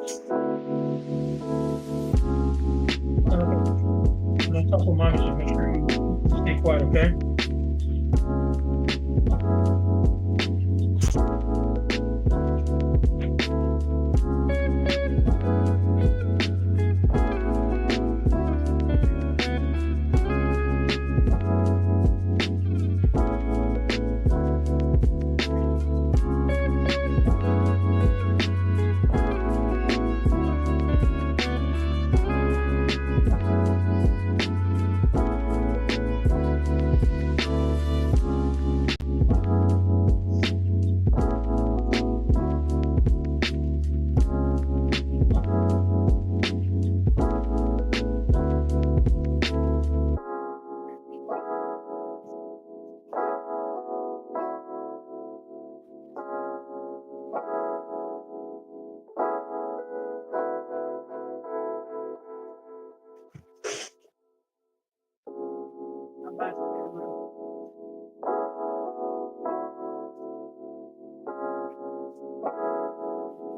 I'm gonna talk with mommy, so make sure you stay quiet, okay?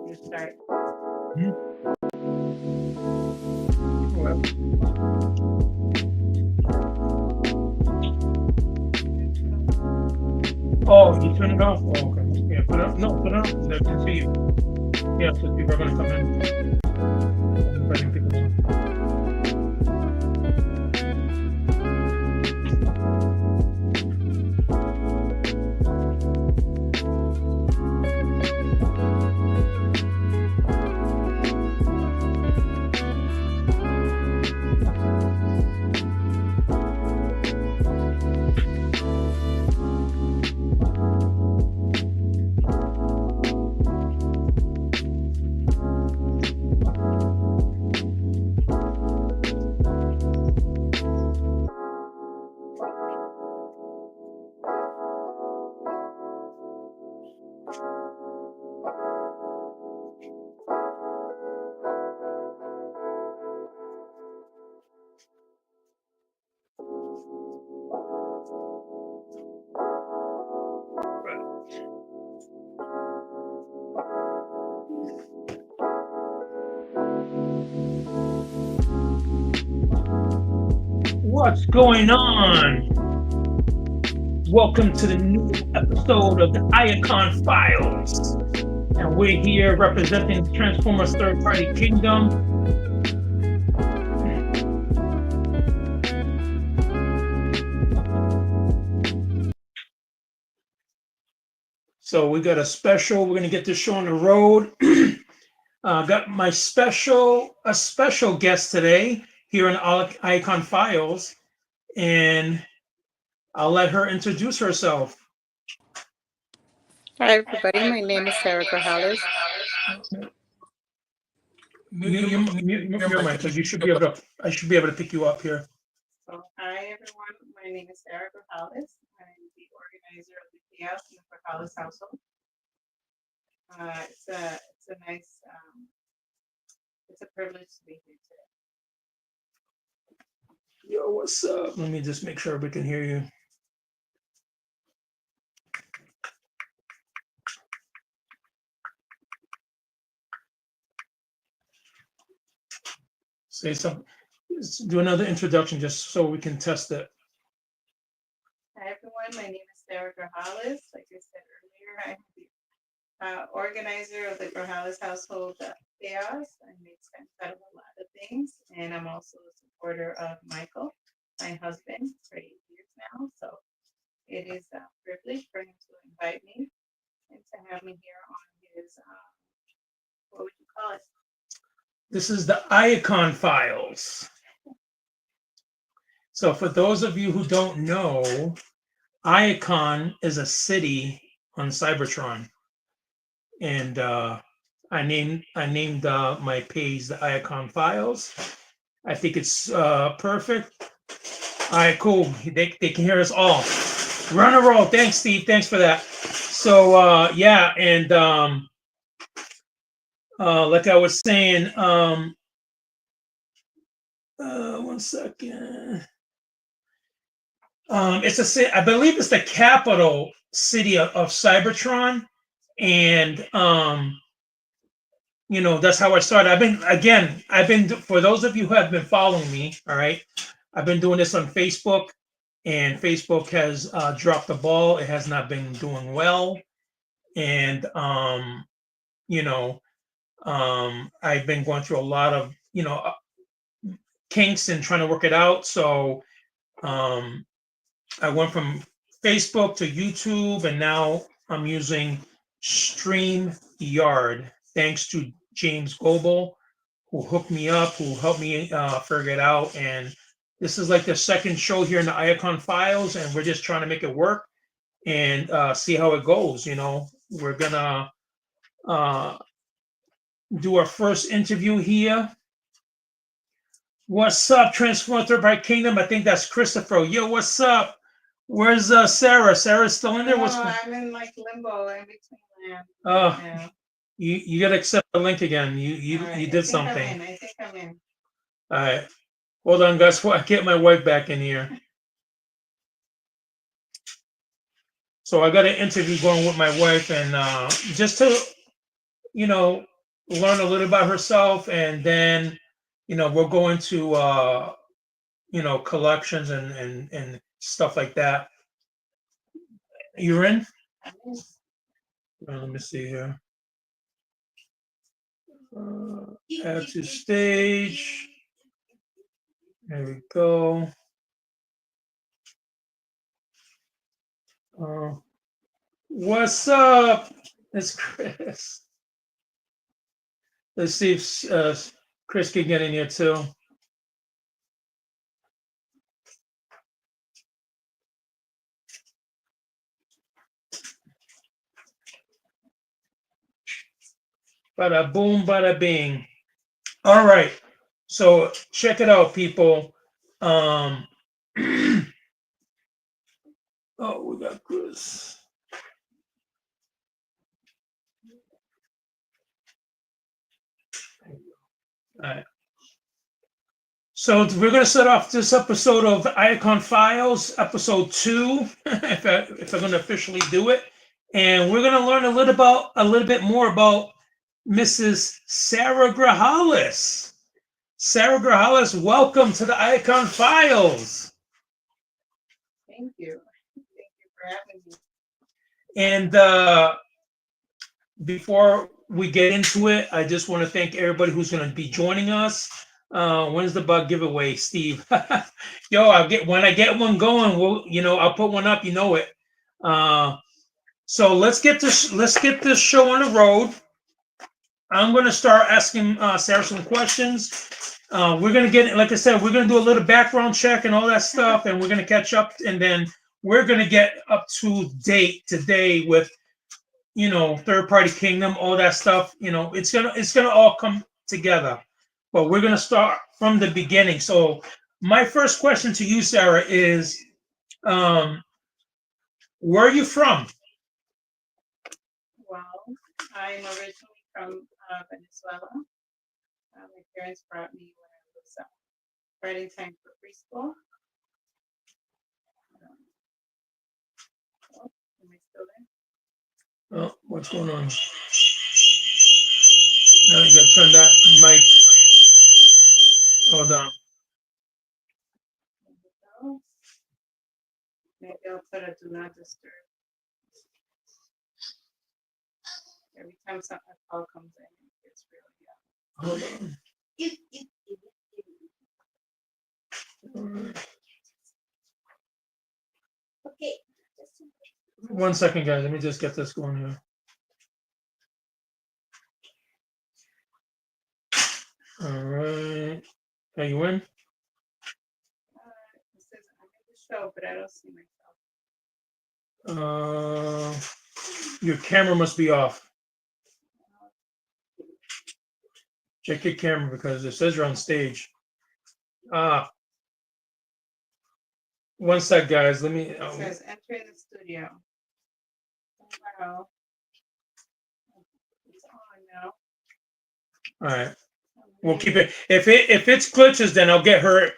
You start. Oh, you turn it off? Oh, okay. Yeah, put it up. No, put it up. I can see you. Yeah, so people are gonna come in. I'm inviting people on. What's going on? Welcome to the new episode of the Iacon Files. And we're here representing Transformers Third Party Kingdom. So we got a special, we're gonna get this show on the road. Got my special guest today here in Iacon Files. And I'll let her introduce herself. Hi everybody, my name is Sara Grajales. Mute your mic, because I should be able to pick you up here. So, hi everyone, my name is Sara Grajales. I'm the organizer of the chaos in the Grajales household. It's a nice, it's a privilege to be here today. Yo, what's up? Let me just make sure we can hear you. Say something. Do another introduction just so we can test it. Hi everyone, my name is Sara Grajales. Like I said earlier, I'm the organizer of the Grajales household chaos. I make sense out of a lot of things, and I'm also a supporter of Michael, my husband, for 8 years now. So it is a privilege for him to invite me and to have me here on his, what would you call it? This is the Iacon Files. So for those of you who don't know, Iacon is a city on Cybertron. And I named my page the Iacon Files. I think it's perfect. All right, cool. They can hear us all. We're on a roll. Thanks, Steve. Thanks for that. So yeah, and like I was saying, 1 second. It's I believe it's the capital city of Cybertron, and that's how I started. For those of you who have been following me, all right, I've been doing this on Facebook, and Facebook has dropped the ball. It has not been doing well, and you know, I've been going through a lot of kinks and trying to work it out. So um, I went from Facebook to YouTube, and now I'm using StreamYard. Thanks to James Goebel, who hooked me up, who helped me figure it out. And this is like the second show here in the Iacon Files, and we're just trying to make it work and see how it goes. We're gonna uh, do our first interview here. What's up, Transformer Third Party Kingdom? I think that's Christopher. Yo, what's up? Where's Sarah? Sarah's still in there? No, I'm in like limbo in between land. Oh, Yeah. you gotta accept the link again. You All right, you I did think I'm something. in. I think I'm in. All right. Hold on, guys. I get my wife back in here. So I got an interview going with my wife, and just to you know learn a little about herself, and then we'll go into collections and stuff like that. You're in? I'm in. Let me see here. Add to stage. There we go. What's up? It's Chris. Let's see if Chris can get in here too. Bada boom, bada bing. All right. So check it out, people. Oh, we got Chris. All right. So we're going to set off this episode of Iacon Files, episode 2, if I'm going to officially do it, and we're going to learn a little bit more about Mrs. Sara Grajales. Sara Grajales, welcome to the Iacon Files. Thank you. Thank you for having me. And before we get into it, I just want to thank everybody who's going to be joining us. When's the bug giveaway, Steve? Yo, when I get one going, I'll put one up. You know it. So let's get this show on the road. I'm going to start asking Sara some questions. We're going to get, like I said, we're going to do a little background check and all that stuff, and we're going to catch up, and then we're going to get up to date today with Third Party Kingdom, all that stuff. It's gonna all come together. But we're gonna start from the beginning. So my first question to you, Sara, is where are you from? Well, I'm originally from Venezuela. My parents brought me when I was right in time for preschool. Am I still there? Oh, what's going on? Now you gotta turn that mic. Hold on. Maybe I'll put a do not disturb. Every time a call comes in, it's really Hold on. Okay. 1 second, guys. Let me just get this going here. All right. Are you in? It says I'm in the show, but I don't see myself. Your camera must be off. Check your camera because it says you're on stage. 1 sec, guys. Let me. It says entering the studio. Wow. It's on now. All right. We'll keep it. If it's glitches, then I'll get her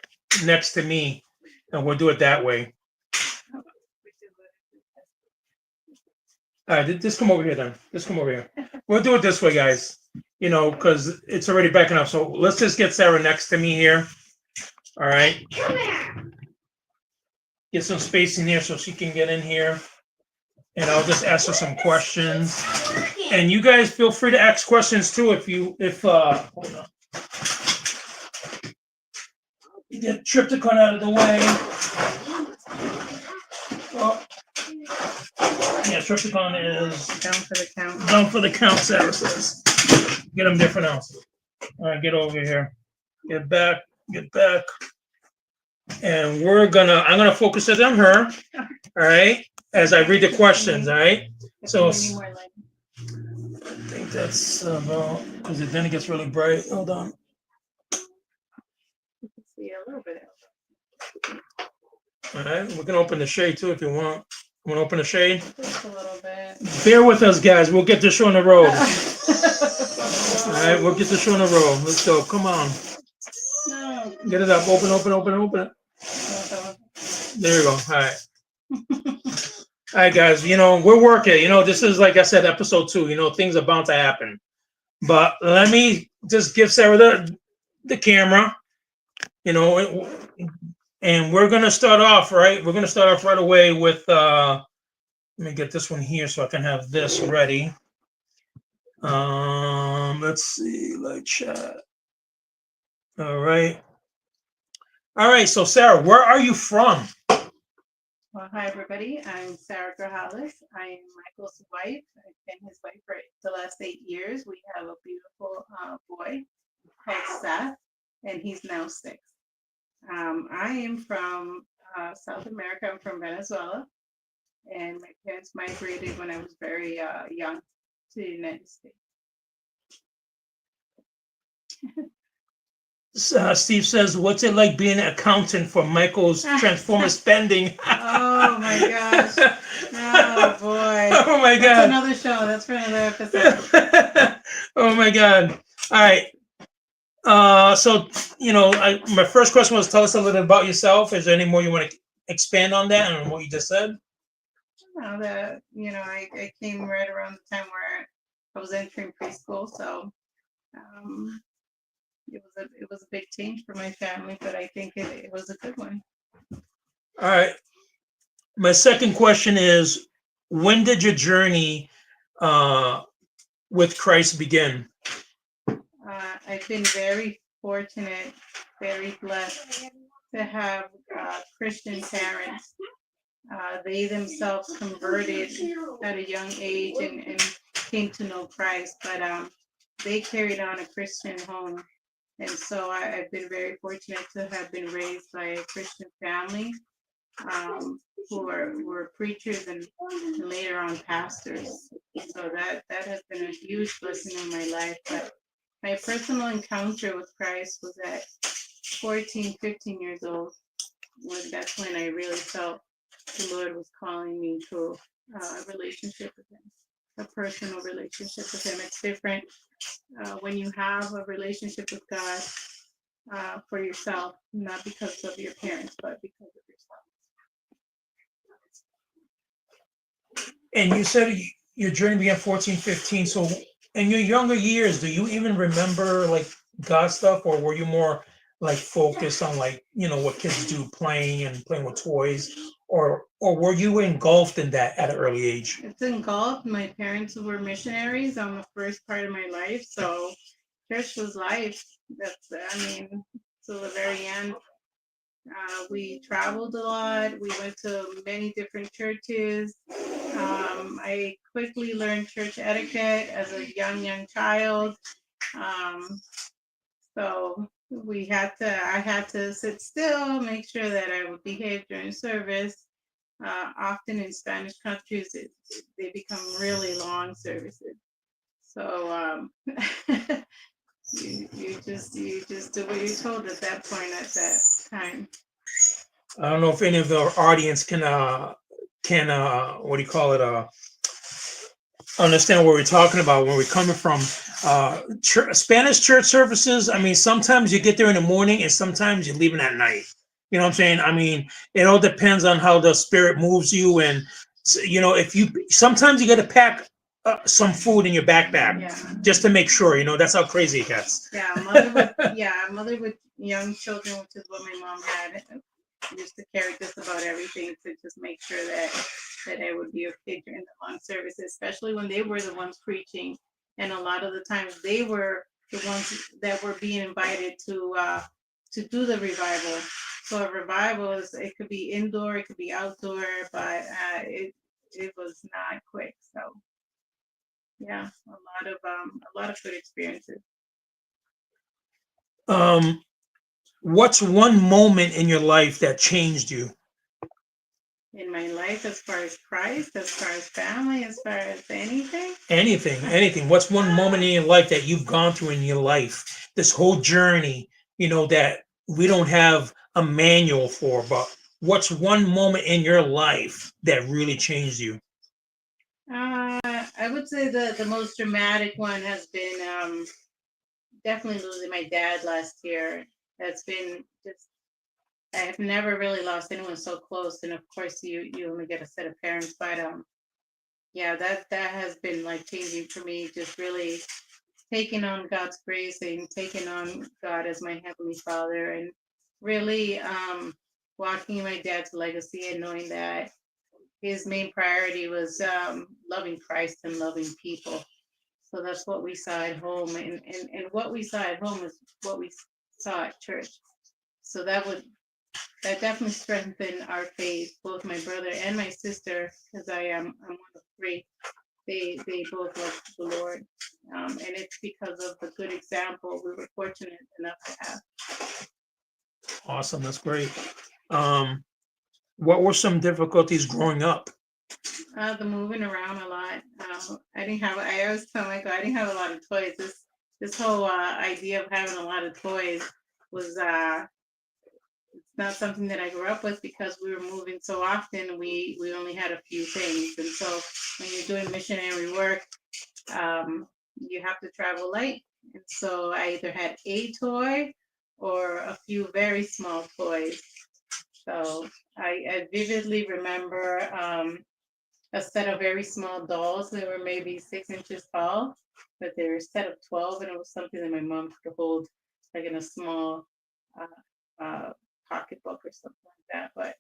next to me, and we'll do it that way. All right. Just come over here then. Just come over here. We'll do it this way, guys. you know, because it's already backing up. So let's just get Sarah next to me here. All right. Get some space in here so she can get in here. And I'll just ask her some questions. And you guys feel free to ask questions too hold on. Get Triptychon out of the way. Oh. Yeah, Triptychon is Down for the count. down for the count, Sarah says. Get them different else. All right, get over here. Get back. Get back. And I'm gonna focus it on her. All right, as I read the questions. All right. So I think that's about because then it gets really bright. Hold on. You can see a little bit. All right, we can open the shade too if you want. Want to open the shade? Just a little bit. Bear with us, guys. We'll get this show on the road. All right, we'll get this show on the road. Let's go. Come on. No. Get it up. Open it. There you go. All right. All right, guys. You know, we're working. You know, this is, like I said, episode 2. You know, things are bound to happen. But let me just give Sarah the camera. You know, and we're going to start off, right? We're going to start off right away with, let me get this one here so I can have this ready. Let's see, like chat. All right. So Sarah, where are you from? Well, hi everybody. I'm Sara Grajales. I am Michael's wife. I've been his wife for the last 8 years. We have a beautiful boy called Seth, and he's now 6. I am from South America. I'm from Venezuela, and my parents migrated when I was very young to the United States. Steve says, "What's it like being an accountant for Michael's Transformer spending?" Oh my gosh! Oh boy! Oh my That's God! another show. That's for another episode. Oh my God! All right. So you know, my first question was, tell us a little about yourself. Is there any more you want to expand on that and what you just said? Now that I came right around the time where I was entering preschool, so it was a big change for my family, but I think it was a good one. All right. My second question is, when did your journey with Christ begin? I've been very fortunate, very blessed to have Christian parents. They themselves converted at a young age and came to know Christ, but they carried on a Christian home. And so I've been very fortunate to have been raised by a Christian family who were preachers and later on pastors. So that has been a huge blessing in my life. But my personal encounter with Christ was at 14, 15 years old. That's when I really felt the Lord was calling me to a relationship with Him, a personal relationship with Him. It's different when you have a relationship with God for yourself, not because of your parents, but because of yourself. And you said your journey began 14, 15. So in your younger years, do you even remember like God stuff, or were you more like focused on like, you know, what kids do, playing with toys, or were you engulfed in that at an early age? It's engulfed. My parents were missionaries on the first part of my life, so church was life. Till the very end. We traveled a lot. We went to many different churches. I quickly learned church etiquette as a young child. So I had to sit still, make sure that I would behave during service. Often in Spanish countries, they become really long services. So you just do what you're told at that point at that time. I don't know if any of the audience can what do you call it, understand what we're talking about, where we're coming from. Spanish church services, I mean, sometimes you get there in the morning and sometimes you're leaving at night. You know what I'm saying? I mean, it all depends on how the Spirit moves you. And, you know, sometimes you got to pack some food in your backpack Yeah. just to make sure. That's how crazy it gets. Yeah, a mother with young children, which is what my mom had, used to carry just about everything to just make sure that I would be okay during the long services, especially when they were the ones preaching, and a lot of the times they were the ones that were being invited to do the revival. So a revival it could be indoor, it could be outdoor, but it was not quick. So yeah, a lot of good experiences. Um, what's one moment in your life that changed you? In my life, as far as Christ, as far as family, as far as anything. Anything. What's one moment in your life that you've gone through in your life? This whole journey, that we don't have a manual for, but what's one moment in your life that really changed you? I would say the most dramatic one has been definitely losing my dad last year. That's been just I have never really lost anyone so close, and of course you only get a set of parents, but yeah, that has been life changing for me. Just really taking on God's grace and taking on God as my heavenly Father, and really walking in my dad's legacy and knowing that his main priority was loving Christ and loving people. So that's what we saw at home, and what we saw at home is what we saw at church. So that definitely strengthened our faith, both my brother and my sister, because I'm one of three. They both love the Lord, and it's because of the good example we were fortunate enough to have. Awesome, that's great. Um, what were some difficulties growing up? The moving around a lot. I didn't have. I always tell Michael I didn't have a lot of toys. This whole idea of having a lot of toys was not something that I grew up with because we were moving so often. We only had a few things, and so when you're doing missionary work, you have to travel light. And so I either had a toy or a few very small toys. So I vividly remember a set of very small dolls. They were maybe 6 inches tall, but they were a set of 12, and it was something that my mom could hold like in a small uh, pocketbook or something like that. But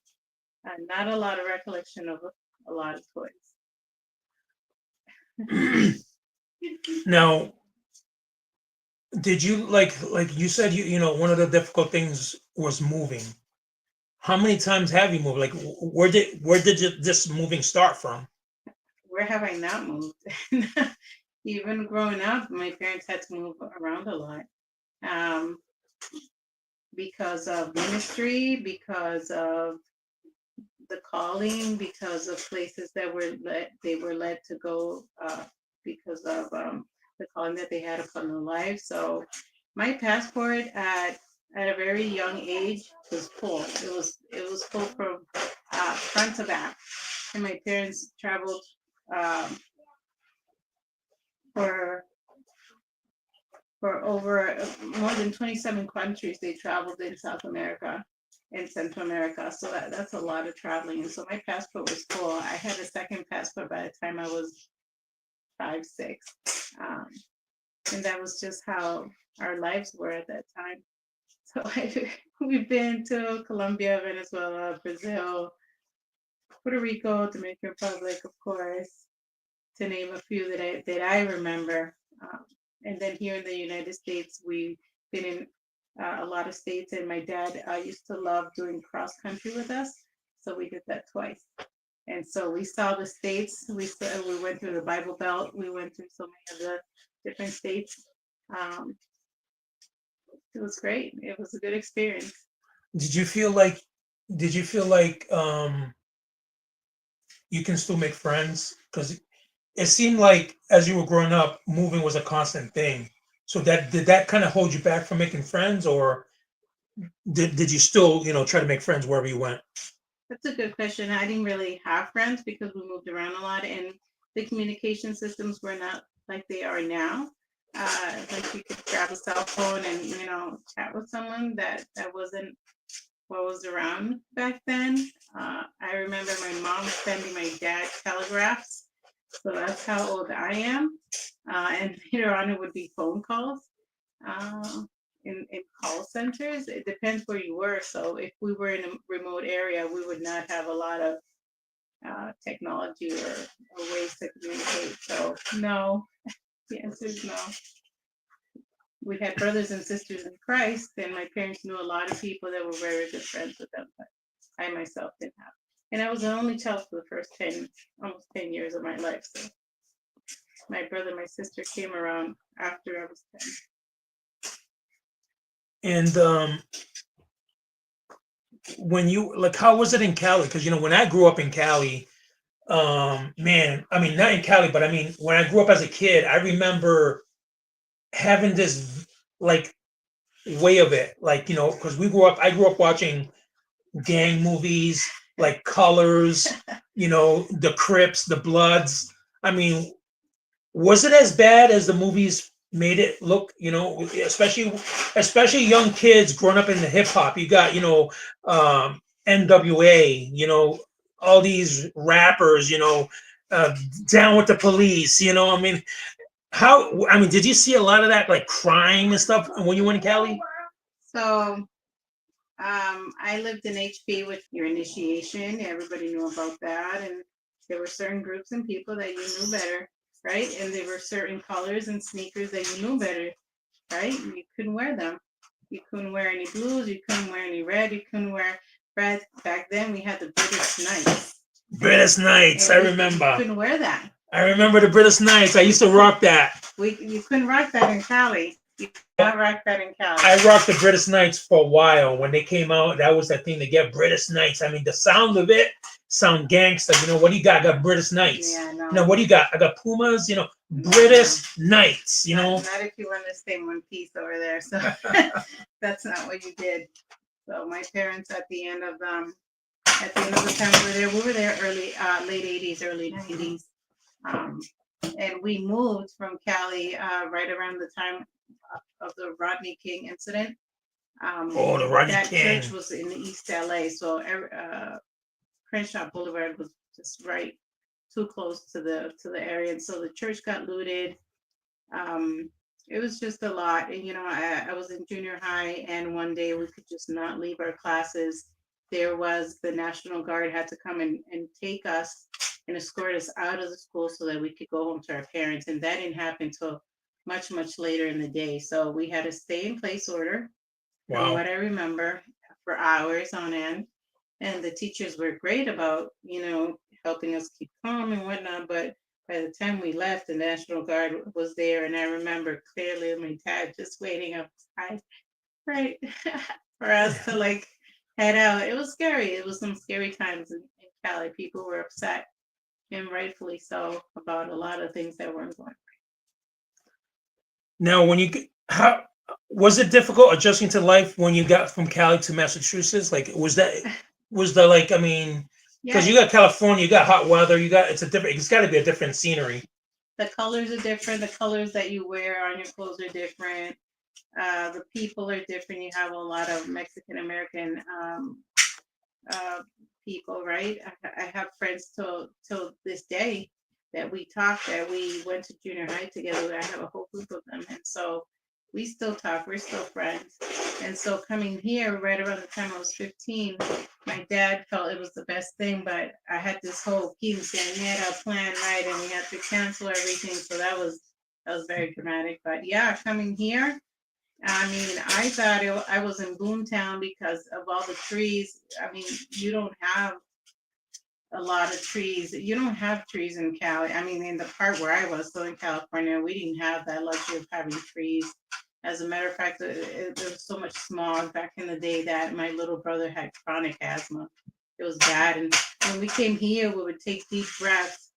not a lot of recollection of a lot of toys. Now, did you like you said one of the difficult things was moving. How many times have you moved? Like where did this moving start from? Where have I not moved? Even growing up, my parents had to move around a lot um, because of ministry, because of the calling, because of places that they were led to go because of the calling that they had upon their life. So my passport at a very young age was full. It was full from front to back, and my parents traveled um, for over more than 27 countries. They traveled in South America and Central America. So that's a lot of traveling. And so my passport was full. I had a second passport by the time I was 5, 6. Um, and that was just how our lives were at that time. So we've been to Colombia, Venezuela, Brazil, Puerto Rico, Dominican Republic, of course, to name a few that I remember. And then here in the United States, we've been in a lot of states, and my dad used to love doing cross country with us, so we did that twice. And so we saw the states. We went through the Bible Belt. We went through so many of the different states. Um, it was great. It was a good experience. Did you feel like did you feel like you can still make friends? Because it seemed like as you were growing up, moving was a constant thing. So that did that kind of hold you back from making friends, or did you still, try to make friends wherever you went? That's a good question. I didn't really have friends because we moved around a lot, and the communication systems were not like they are now. Like you could grab a cell phone and chat with someone. That wasn't what was around back then. I remember my mom sending my dad telegraphs So that's how old I am. And later on, it would be phone calls uh, in call centers. It depends where you were. So if we were in a remote area, we would not have a lot of technology or ways to communicate. So no, the answer is no. We had brothers and sisters in Christ, and my parents knew a lot of people that were very good friends with them, but I myself didn't have. And I was the only child for the first 10, almost 10 years of my life. So my brother, my sister came around after I was 10. And when you like, how was it in Cali? Because when I grew up in Cali, man, I mean, not in Cali, but I mean, when I grew up as a kid, I remember having this like way of it, like because I grew up watching gang movies, like Colors, the Crips, the Bloods. I mean, was it as bad as the movies made it look? Especially young kids growing up in the hip hop. You got NWA. All these rappers. Down with the police. I mean, did you see a lot of that like crime and stuff when you went to Cali? So I lived in HP with your initiation. Everybody knew about that. And there were certain groups and people that you knew better, right? And there were certain colors and sneakers that you knew better, right? You couldn't wear them. You couldn't wear any blues. You couldn't wear any red. You couldn't wear red. Back then, we had the British Knights. British Knights, I remember. You couldn't wear that. I remember the British Knights. I used to rock that. You couldn't rock that in Cali. You could not rock that in Cali. I rocked the British Knights for a while. When they came out, that was the thing to get British Knights. I mean, the sound of it sound gangster. What do you got? I got British Knights. Yeah, no. Now, what do you got? I got Pumas, British Knights, Not if you want to stay one piece over there. So that's not what you did. So my parents at the end of the time we were there early, late 80s, early 90s. And we moved from Cali right around the time of the Rodney King incident. The Rodney that King. church was in East LA, so Crenshaw Boulevard was just right too close to the area, and so the church got looted. It was just a lot, and I was in junior high, and one day we could just not leave our classes. There was the National Guard had to come and take us and escort us out of the school so that we could go home to our parents, and that didn't happen till much later in the day. So we had to stay in place order. Wow. From what I remember, for hours on end. And the teachers were great about, helping us keep calm and whatnot. But by the time we left, the National Guard was there. And I remember clearly my dad just waiting outside, right, for us to head out. It was scary. It was some scary times in Cali. People were upset, and rightfully so, about a lot of things that weren't going right. Now, how was it difficult adjusting to life when you got from Cali to Massachusetts? Like, was I mean, because you got California, you got hot weather, it's got to be a different scenery. The colors are different. The colors that you wear on your clothes are different. The people are different. You have a lot of Mexican American people, right? I have friends till this day that we talk, that we went to junior high together. I have a whole group of them, and so we still talk. We're still friends. And so coming here right around the time I was 15, my dad felt it was the best thing, but I had this whole quinceañera plan, right? And we had to cancel everything. So that was very dramatic. But yeah, coming here, I mean, I thought I was in Boomtown because of all the trees. I mean, you don't have a lot of trees. You don't have trees in Cali. I mean, in the part where I was, Southern California, we didn't have that luxury of having trees. As a matter of fact, there was so much smog back in the day that my little brother had chronic asthma. It was bad. And when we came here, we would take deep breaths.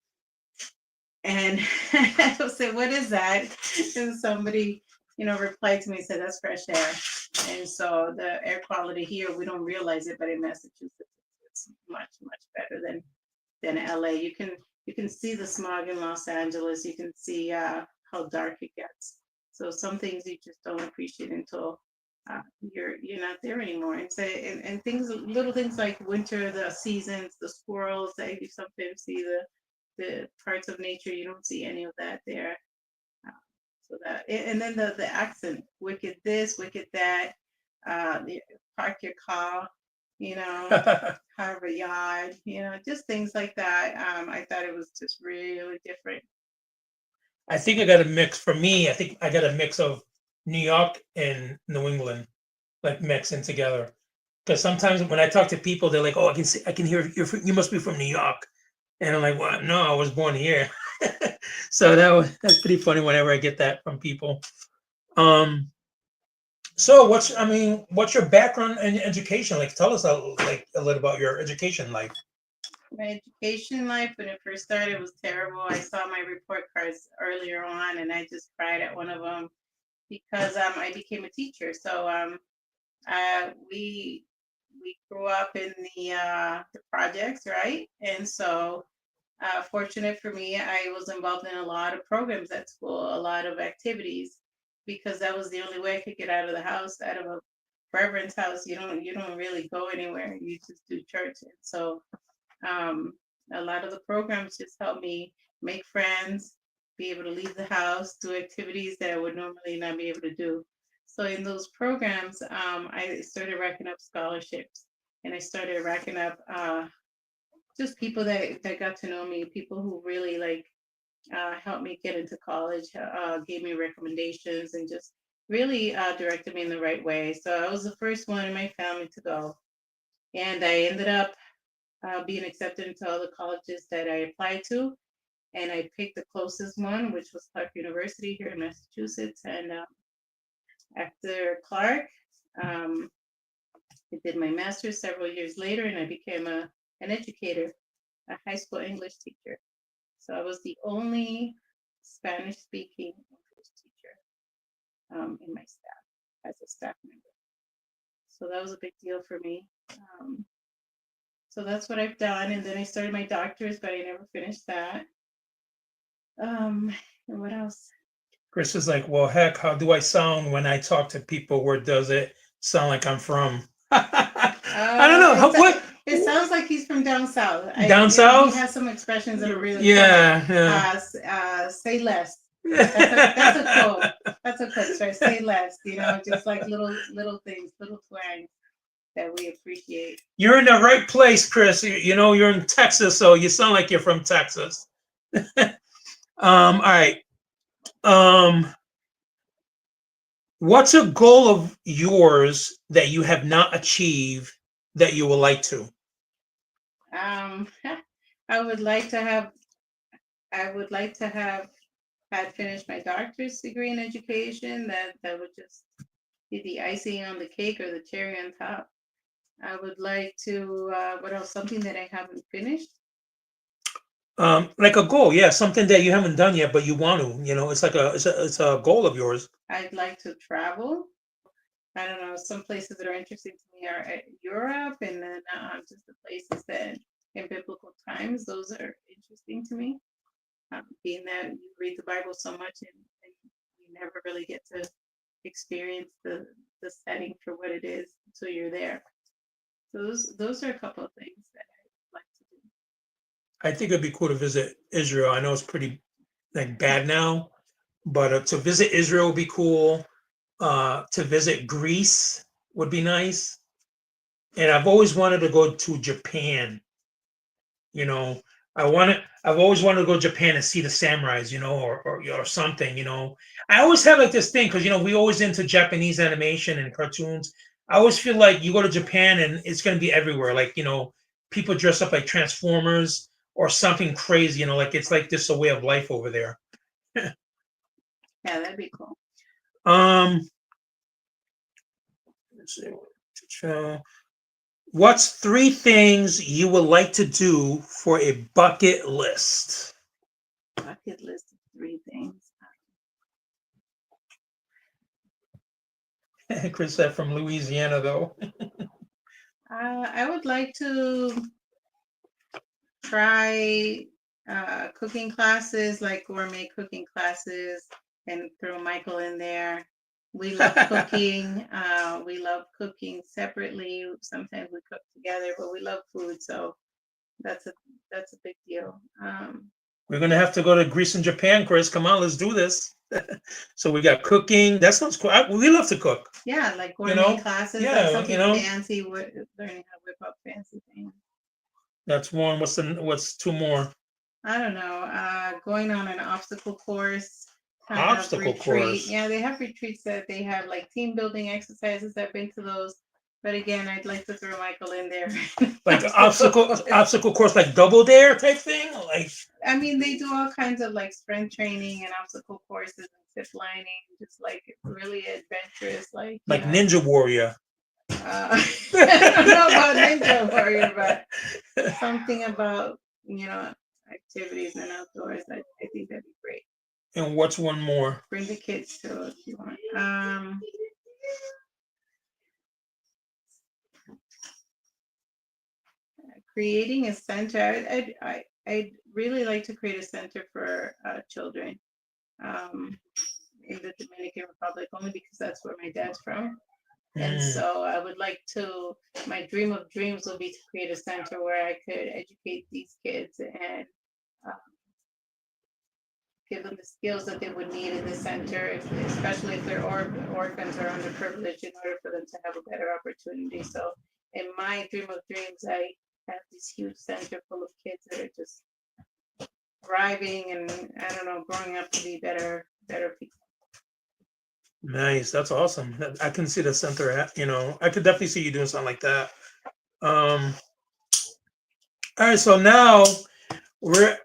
And I would say, what is that? And somebody, replied to me and said, that's fresh air. And so the air quality here, we don't realize it, but in Massachusetts, it's much better than LA. You can see the smog in Los Angeles. You can see how dark it gets. So some things you just don't appreciate until you're not there anymore. And things, little things like winter, the seasons, the squirrels that you sometimes see, the parts of nature you don't see any of that there. Uh, so that and then the accent, wicked this, wicked that, the- park your car, you know, have a yard, just things like that. I thought it was just really different. I think I got a mix. For me, I think I got a mix of New York and New England, like mixing together. Because sometimes when I talk to people, they're like, "Oh, I can see, I can hear you must be from New York," and I'm like, "Well, no, I was born here." So that's pretty funny whenever I get that from people. Um, so what's your background and education? Like, tell us a little about your education life. My education life, when it first started, was terrible. I saw my report cards earlier on, and I just cried at one of them because I became a teacher. So we grew up in the projects, right? And so, fortunate for me, I was involved in a lot of programs at school, a lot of activities, because that was the only way I could get out of the house, out of a reverend's house. You don't really go anywhere. You just do church. And so, um, a lot of the programs just helped me make friends, be able to leave the house, do activities that I would normally not be able to do. So in those programs, I started racking up scholarships, and I started racking up just people that got to know me, people who really like helped me get into college, gave me recommendations, and just really directed me in the right way. So I was the first one in my family to go, and I ended up being accepted into all the colleges that I applied to. And I picked the closest one, which was Clark University here in Massachusetts. And after Clark, um, I did my master's several years later, and I became an educator, a high school English teacher. So I was the only Spanish speaking English teacher in my staff as a staff member. So that was a big deal for me. Um, so that's what I've done. And then I started my doctorate, but I never finished that. And what else? Chris is like, "Well, heck, how do I sound when I talk to people? Where does it sound like I'm from?" I don't know. It, How, what it sounds like he's from down south. down He south? has some expressions that are really funny. Yeah, yeah. Say less. That's a quote. That's a quote. Right? Say less. Just like little things, little twangs that we appreciate. You're in the right place, Chris. You're in Texas, so you sound like you're from Texas. All right. Um, what's a goal of yours that you have not achieved that you would like to? Um, I would like to have. I would like to have had finished my doctor's degree in education. That would just be the icing on the cake or the cherry on top. I would like to. What else? Something that I haven't finished. Like a goal, yeah, something that you haven't done yet, but you want to. It's like it's a goal of yours. I'd like to travel. I don't know. Some places that are interesting to me are Europe, and then just the places that in biblical times, those are interesting to me. Being that you read the Bible so much, and you never really get to experience the setting for what it is until you're there. So those are a couple of things that I'd like to do. I think it'd be cool to visit Israel. I know it's pretty like bad now, but to visit Israel would be cool. To visit Greece would be nice. And I've always wanted to go to Japan. You know, I've always wanted to go to Japan and see the samurais. Or something. I always have like this thing because we always into Japanese animation and cartoons. I always feel like you go to Japan and it's going to be everywhere. Like people dress up like Transformers or something crazy. Like it's like this a way of life over there. Yeah, that'd be cool. Um, let's see. What's three things you would like to do for a bucket list? Bucket list of three things. Chris said from Louisiana, though. I would like to try cooking classes, like gourmet cooking classes, and throw Michael in there. We love cooking. We love cooking separately. Sometimes we cook together, but we love food, so that's a that's a big deal. We're gonna have to go to Greece and Japan, Chris. Come on, let's do this. So we got cooking. That sounds cool. We love to cook. Yeah, like You gourmet know, classes, like yeah, something fancy, learning how to whip up fancy things. that's one. What's two more? I don't know, going on an obstacle course, kind of Obstacle retreat. course. Yeah, they have retreats that they have like team building exercises. I've been to those, but again, I'd like to throw Michael in there. Like Obstacle course. obstacle course, like double dare type thing. Like I mean, they do all kinds of like strength training and obstacle courses and zip lining, just like really adventurous, like Ninja Warrior. I don't know about Ninja Warrior, but something about activities and outdoors. I think that'd be great. And what's one more? Bring the kids to if you want. Creating a center. I'd really like to create a center for children in the Dominican Republic, only because that's where my dad's from. And so I would like to, my dream of dreams would be to create a center where I could educate these kids and give them the skills that they would need in the center, especially if they're orphans or underprivileged, in order for them to have a better opportunity. So in my dream of dreams, I have this huge center full of kids that are just thriving and, I don't know, growing up to be better people. Nice. That's awesome. I can see the center. I could definitely see you doing something like that. All right. So now we're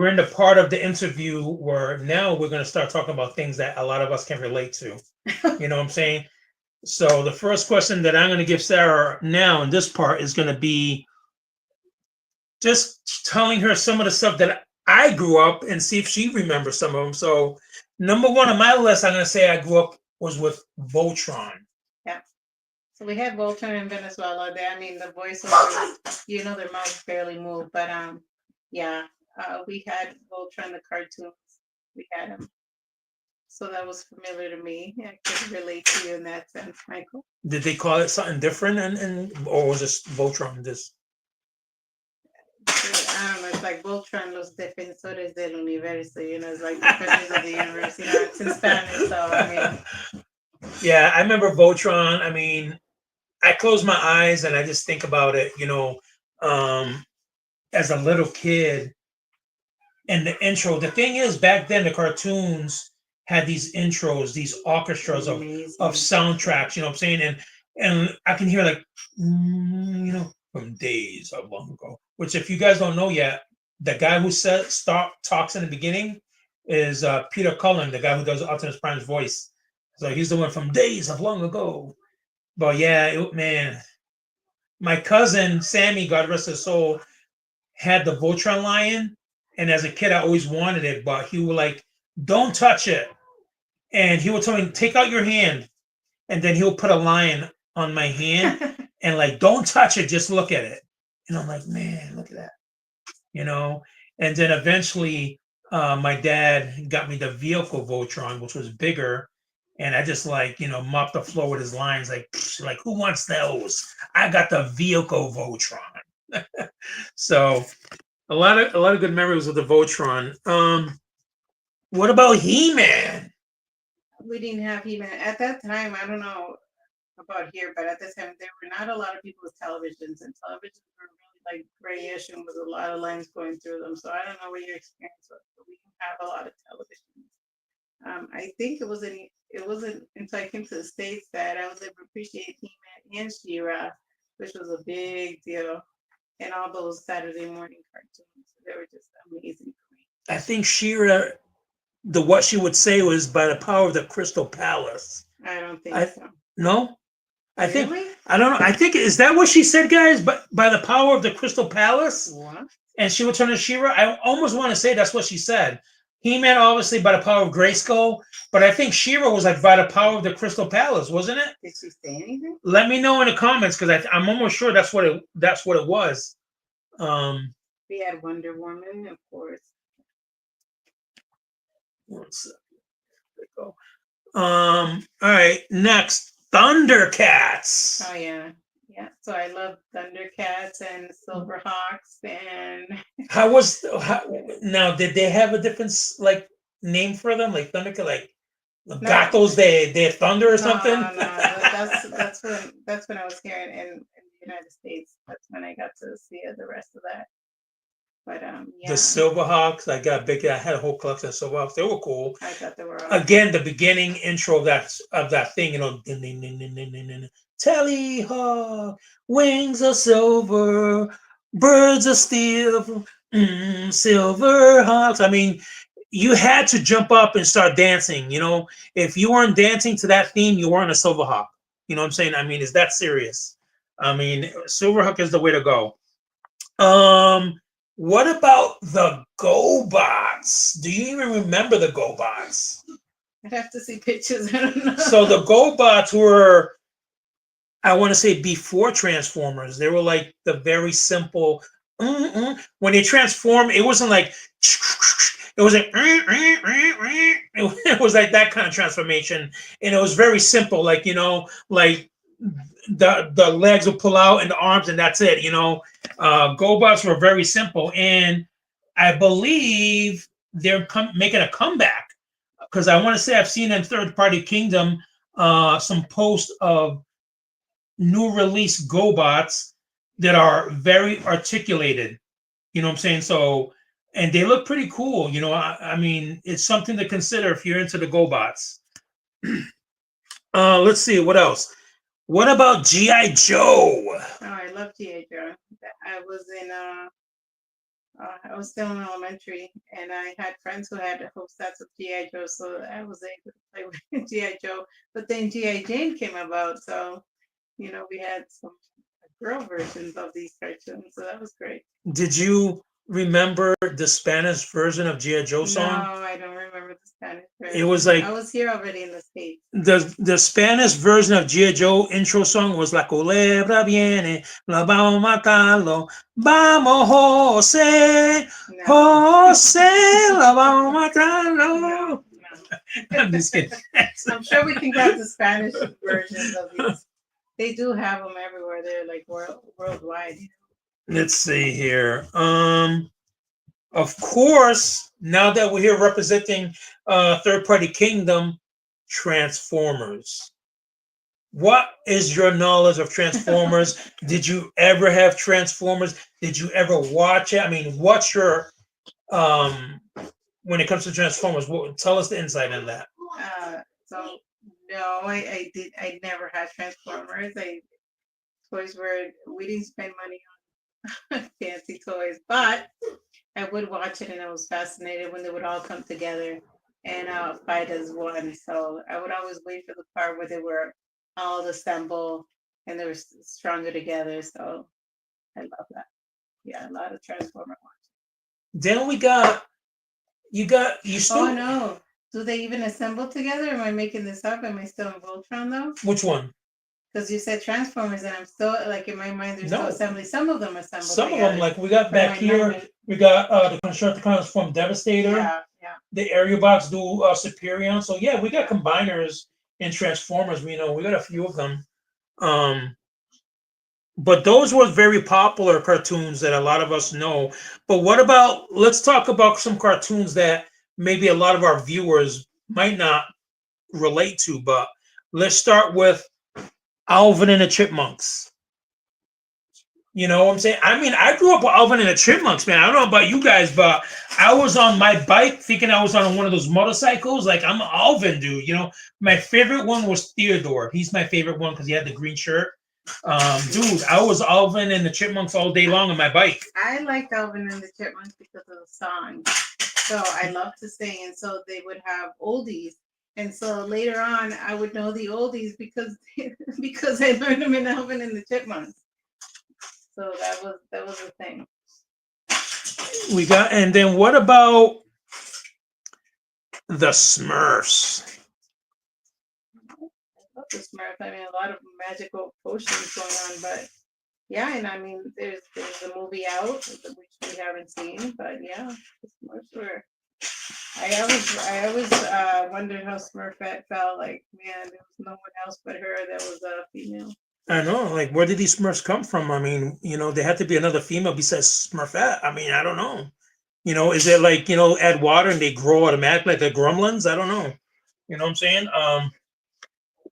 in the part of the interview where now we're going to start talking about things that a lot of us can relate to. You know what I'm saying? So the first question that I'm going to give Sarah now in this part is going to be just telling her some of the stuff that I grew up and see if she remembers some of them. So number one on my list, I'm going to say I grew up was with Voltron. Yeah. So we had Voltron in Venezuela. I mean, the voiceovers, their mouths barely move. But yeah, we had Voltron, the cartoons. We had them. So that was familiar to me. I could relate to you in that sense, Michael. Did they call it something different, or was it Voltron? I don't know. It's like Voltron, los defensores del universo. It's like defenders of the universe. It's in Spanish, so I mean. Yeah, I remember Voltron. I mean, I close my eyes and I just think about it. As a little kid, and the intro. The thing is, back then the cartoons had these intros, these orchestras of soundtracks. You know what I'm saying? And I can hear like, from days of long ago. Which, if you guys don't know yet, the guy who talks in the beginning is Peter Cullen, the guy who does Optimus Prime's voice. So he's the one from days of long ago. But yeah, man, my cousin Sammy, God rest his soul, had the Voltron lion. And as a kid, I always wanted it, but he would like, don't touch it. And he would tell me, take out your hand. And then he'll put a lion on my hand and like, don't touch it, just look at it. And I'm like, man, look at that. And then eventually my dad got me the vehicle Voltron, which was bigger. And I just mopped the floor with his lines, like who wants those? I got the vehicle Voltron. So a lot of good memories with the Voltron. What about He-Man? We didn't have He-Man at that time. I don't know about here, but at this time there were not a lot of people with televisions, and televisions were really like grayish and with a lot of lines going through them. So I don't know what your experience was, but we didn't have a lot of televisions. I think it wasn't until I came to the States that I was able to appreciate He-Man and She-Ra, which was a big deal, and all those Saturday morning cartoons. They were just amazing for me. I think She-Ra, what she would say was by the power of the Crystal Palace. I don't think so. No? I Really? think, I don't know. I think, is that what she said, guys? But by the power of the Crystal Palace? What? And she would turn to She-Ra? I almost want to say that's what she said. He-Man, obviously, by the power of Grayskull, but I think She-Ra was like by the power of the Crystal Palace, wasn't it? Did she say anything? Let me know in the comments, because I'm almost sure that's what it was. We had Wonder Woman, of course. All right, next, Thundercats. Oh yeah, Yeah, so I love Thundercats and Silverhawks and How, now? Did they have a different like name for them, like Thundercat, like no, Gatos de Thunder or no, something? no. That's when I was here in the United States. That's when I got to see the rest of that. But The yeah, Silverhawks. I had a whole collection of Silverhawks. They were cool. I thought they were awesome. Again, the beginning intro of that thing, ding, ding, ding, ding, ding, ding, ding. Tallyhawk, wings of silver, birds of steel, silver hawks. I mean, you had to jump up and start dancing. If you weren't dancing to that theme, you weren't a Silverhawk. You know what I'm saying? I mean, is that serious? I mean, Silverhawk is the way to go. Um, what about the GoBots? Do you even remember the GoBots? I'd have to see pictures. I don't know. So the GoBots were, I want to say, before Transformers. They were like the very simple. When they transformed, it wasn't like. It was like. It was like that kind of transformation, and it was very simple. Like like the legs would pull out and the arms, and that's it. GoBots were very simple, and I believe they're making a comeback because I want to say I've seen in Third Party Kingdom some posts of new release GoBots that are very articulated. You know what I'm saying? So, and they look pretty cool. I mean, it's something to consider if you're into the GoBots. Let's see what else. What about GI Joe? Oh, I love G.I. Joe. I was still in elementary, and I had friends who had whole sets of G.I. Joe, so I was able to play with G.I. Joe. But then G.I. Jane came about, so we had some girl versions of these cartoons, so that was great. Did you remember the Spanish version of GI Joe No, song? I don't remember the Spanish It was version. like I was here already in the States. the Spanish version of GI Joe intro song was La culebra viene, la vamos a matarlo, vamos José, No, José, la vamos a matarlo. no, no. I'm just kidding. I'm sure we can grab the Spanish versions of these. They do have them everywhere. They're like worldwide. Let's see here. Of course, now that we're here representing Third Party Kingdom, Transformers. What is your knowledge of Transformers? Did you ever have Transformers? Did you ever watch it? I mean, what's your when it comes to Transformers? Tell us the insight on that. So no, I never had Transformers. Toys were we didn't spend money on fancy toys, but I would watch it and I was fascinated when they would all come together and fight as one. So I would always wait for the part where they were all assembled and they were stronger together. So I love that. Yeah, a lot of Transformer watching. Then you still. Oh no. Do they even assemble together? Am I making this up? Am I still in Voltron though? Which one? Because you said Transformers, and I'm still like in my mind, they're still No. assembly. Some of them assemble Some of together. them, like we got From back my here, memory. we got the Constructicons from Devastator. Yeah, yeah. The Aerial Box do Superion. So yeah, we got combiners and Transformers. We got a few of them. But those were very popular cartoons that a lot of us know. But let's talk about some cartoons that maybe a lot of our viewers might not relate to. But let's start with Alvin and the Chipmunks. You know what I'm saying? I mean, I grew up with Alvin and the Chipmunks, man. I don't know about you guys, but I was on my bike thinking I was on one of those motorcycles. Like, I'm an Alvin dude. My favorite one was Theodore. He's my favorite one because he had the green shirt. Dude, I was Alvin and the Chipmunks all day long on my bike. I liked Alvin and the Chipmunks because of the song. So I love to sing, and so they would have oldies. And so later on, I would know the oldies because I learned them in Alvin and the Chipmunks. So that was the thing. And then what about the Smurfs? I love the Smurfs. I mean, a lot of magical potions going on, but yeah, and I mean, there's a movie out which we haven't seen, but yeah, the Smurfs were. I always wondered how Smurfette felt. Like, man, there was no one else but her that was a female. I know, like, where did these Smurfs come from? I mean, there had to be another female besides Smurfette. I mean, I don't know. Is it like, add water and they grow automatically like the gremlins? I don't know. You know what I'm saying?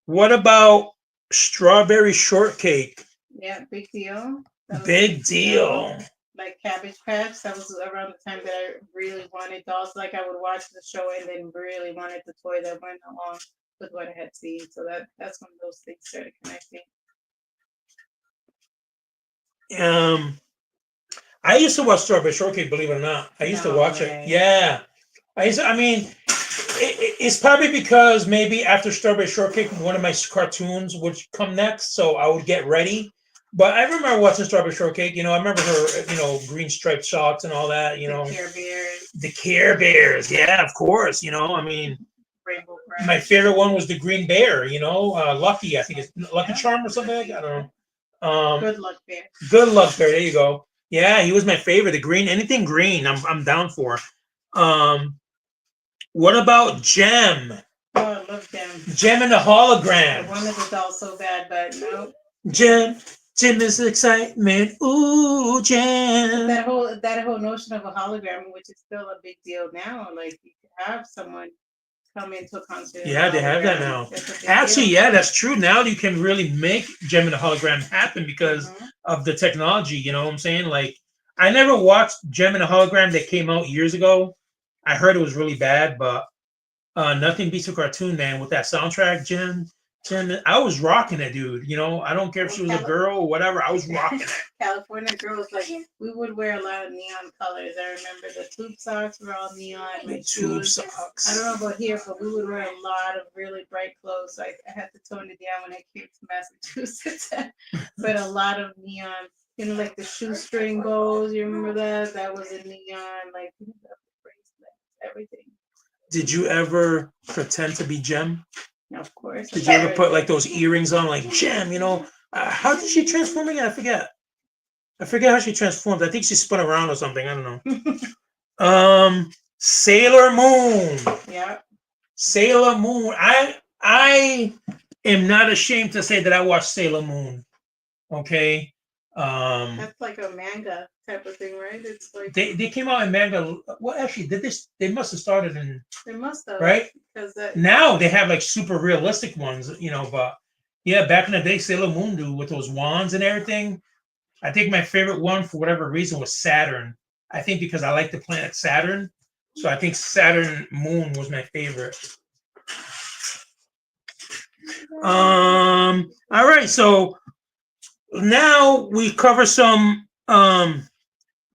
What about strawberry shortcake? Yeah, big deal. That was a Big big deal. deal. Like Cabbage Patch, that was around the time that I really wanted dolls. Like I would watch the show and then really wanted the toy that went along with what I had seen. So that's when those things started connecting. Um, I used to watch Strawberry Shortcake, believe it or not. I used to No watch it. way. Yeah. I mean, it's probably because maybe after Strawberry Shortcake, one of my cartoons would come next, so I would get ready. But I remember watching Strawberry Shortcake. I remember her, green striped socks and all that. The Care Bears, The Care Bears. Yeah, of course. I mean, Rainbow my Crash. favorite one was the Green Bear. Lucky. I think it's Lucky Yeah. Charm or something. I don't know. Good Luck Bear. Good Luck Bear. There you go. Yeah, he was my favorite. The green, anything green, I'm down for. What about Gem? Oh, I love Gem. Gem and the I hologram. wanted the doll so bad, but no. Gem. Gem is excitement. Ooh, Gem. That whole notion of a hologram, which is still a big deal now. Like you could have someone come into a concert. Yeah, they have that hologram. now. That's a big Actually, deal. yeah, that's true. Now you can really make Gem and the hologram happen because of the technology. You know what I'm saying? Like, I never watched Gem and the hologram that came out years ago. I heard it was really bad, but nothing beats a cartoon, man, with that soundtrack, Jen. I was rocking it, dude. I don't care if she was a girl or whatever. I was rocking it. California girls, like we would wear a lot of neon colors. I remember the tube socks were all neon. My Tube shoes. socks. I don't know about here, but we would wear a lot of really bright clothes. So I had to tone it down when I came to Massachusetts. But a lot of neon. Like the shoestring bows. You remember that? That was a neon. Like the bracelets, everything. Did you ever pretend to be Gem? Of course. Did you ever put like those earrings on, like Gem? How did she transform again? I forget. I forget how she transformed. I think she spun around or something. I don't know. Sailor Moon. Yeah. Sailor Moon. I am not ashamed to say that I watched Sailor Moon. Okay. That's like a manga type of thing, right? It's like they came out in manga. Well, actually, did this? They must have started in. They must have, right? Because now they have like super realistic ones, But yeah, back in the day, Sailor Moon do with those wands and everything. I think my favorite one for whatever reason was Saturn. I think because I like the planet Saturn, so I think Saturn Moon was my favorite. All right, so now we cover some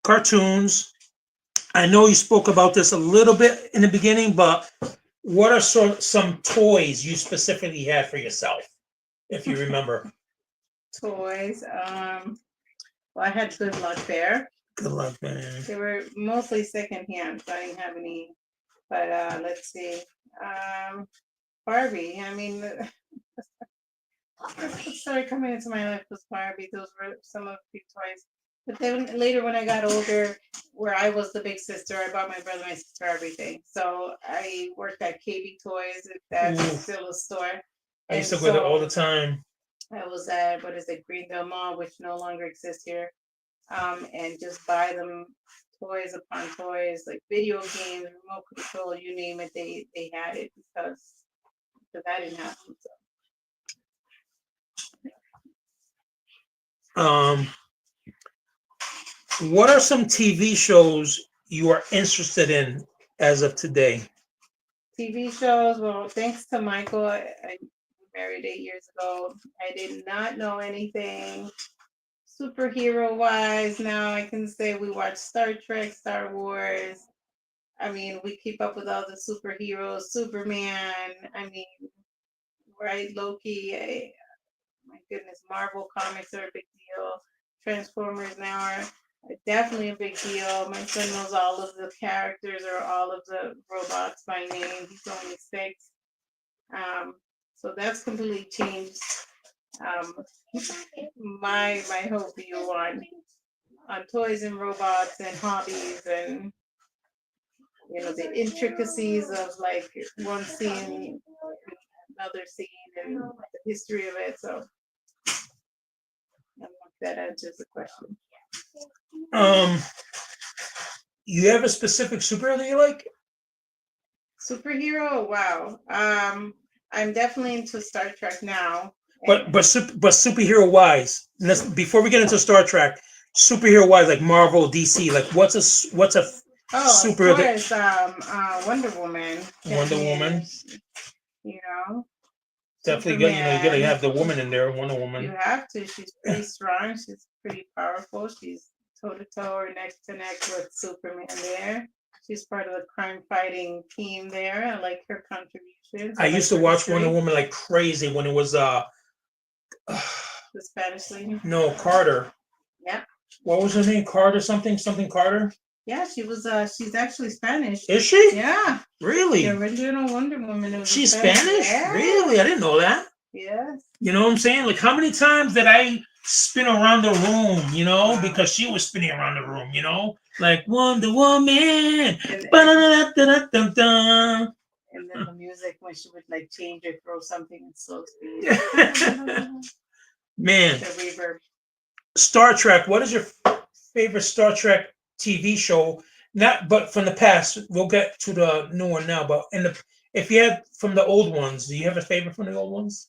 cartoons. I know you spoke about this a little bit in the beginning, but what are some toys you specifically had for yourself, if you remember? Toys. Well, I had Good Luck Bear. Good Luck Bear. They were mostly secondhand, so I didn't have any. But let's see. Barbie. I mean, started coming into my life was Barbie. Those were some of the big toys. But then later, when I got older, where I was the big sister, I bought my brother and my sister everything. So I worked at KB Toys. That's still a store. I used to go there all the time. I was at Greenville Mall, which no longer exists here, and just buy them toys upon toys, like video games, remote control, you name it. They had it because I didn't have them. So. What are some TV shows you are interested in as of today? TV shows. Well, thanks to Michael, I married 8 years ago. I did not know anything superhero wise. Now I can say we watch Star Trek, Star Wars. I mean, we keep up with all the superheroes, Superman. I mean, right, Loki. My goodness, Marvel comics are a big deal. Transformers now are definitely a big deal. My son knows all of the characters or all of the robots by name. He's only 6. So that's completely changed my whole view on toys and robots and hobbies and the intricacies of like one scene, another scene, and the history of it. So that answers the question. Um, you have a specific superhero that you like? Superhero, wow. I'm definitely into Star Trek now. But superhero wise, before we get into Star Trek, superhero wise, like Marvel, DC, like what's a Oh, of superhero that course, Wonder Woman. Wonder Woman? You know, Definitely good. You gotta Superman. have the woman in there, Wonder You Woman. have to. She's pretty strong. She's pretty powerful. She's toe to toe or neck to neck with Superman there. She's part of the crime fighting team there. I like her contributions. I I like used to her watch Wonder history. Woman like crazy when it was The Spanish lady. no Carter. Yeah. What was her name? Carter something Carter? Yeah, she was. She's actually Spanish. Is she? Yeah. Really? The original Wonder Woman. Was She's Spanish? Yeah. Really? I didn't know that. Yes. You know what I'm saying? Like how many times did I spin around the room, Wow. because she was spinning around the room, like Wonder Woman. And Ba-da-da-da-da-da-da. then the music when she would like change or throw something in slow speed. Man, The reverb. Star Trek. What is your favorite Star Trek TV show? Not, but from the past. We'll get to the new one now. But if you had from the old ones, do you have a favorite from the old ones?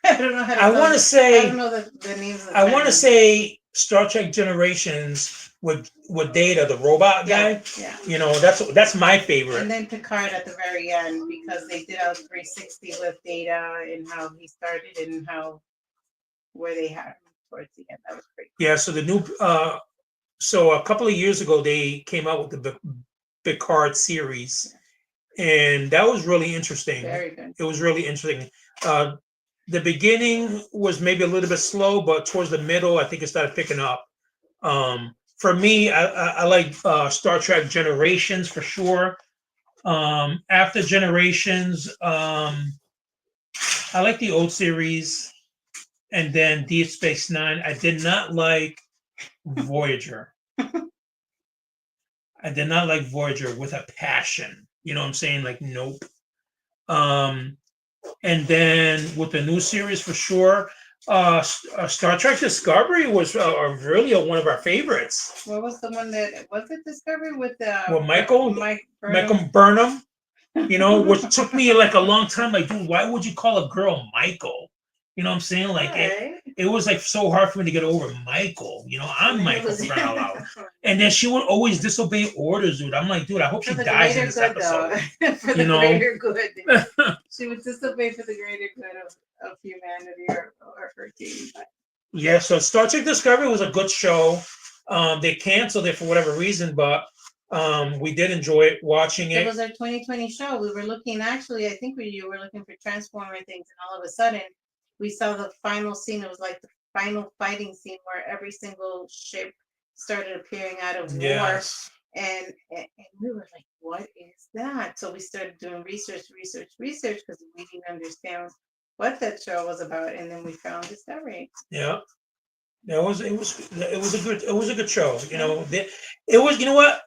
I don't know how to. I want to say. I don't know the names. Of I want to say Star Trek Generations with Data, the robot guy. Yeah. That's my favorite. And then Picard at the very end because they did a 360 with Data and how he started and where they had him towards the end. That was great. Yeah. So the new. So a couple of years ago, they came out with the Picard series, and that was really interesting. Very good. It was really interesting. The beginning was maybe a little bit slow, but towards the middle, I think it started picking up. For me, I like Star Trek Generations for sure. After Generations, I like the old series, and then Deep Space Nine. I did not like Voyager. I did not like Voyager with a passion. You know what I'm saying? Like, nope. And then with the new series for sure, Star Trek Discovery was really one of our favorites. What was the one that was it Discovery with Michael Burnham, which took me like a long time. Like, dude, why would you call a girl Michael? You know what I'm saying? Like it was like so hard for me to get over Michael. I'm Michael for crying out loud. And then she would always disobey orders, dude. I'm like, dude, I hope she dies in this episode. For the greater good. She would disobey for the greater good of humanity or her team. Yeah, so Star Trek Discovery was a good show. They canceled it for whatever reason, but we did enjoy it watching it. It was our 2020 show. We were looking, actually, I think you were looking for Transformer things, and all of a sudden, we saw the final scene. It was like the final fighting scene where every single ship started appearing out of war. And we were like, what is that? So we started doing research because we didn't understand what that show was about. And then we found Discovery. Yeah. It was a good show. It was, what?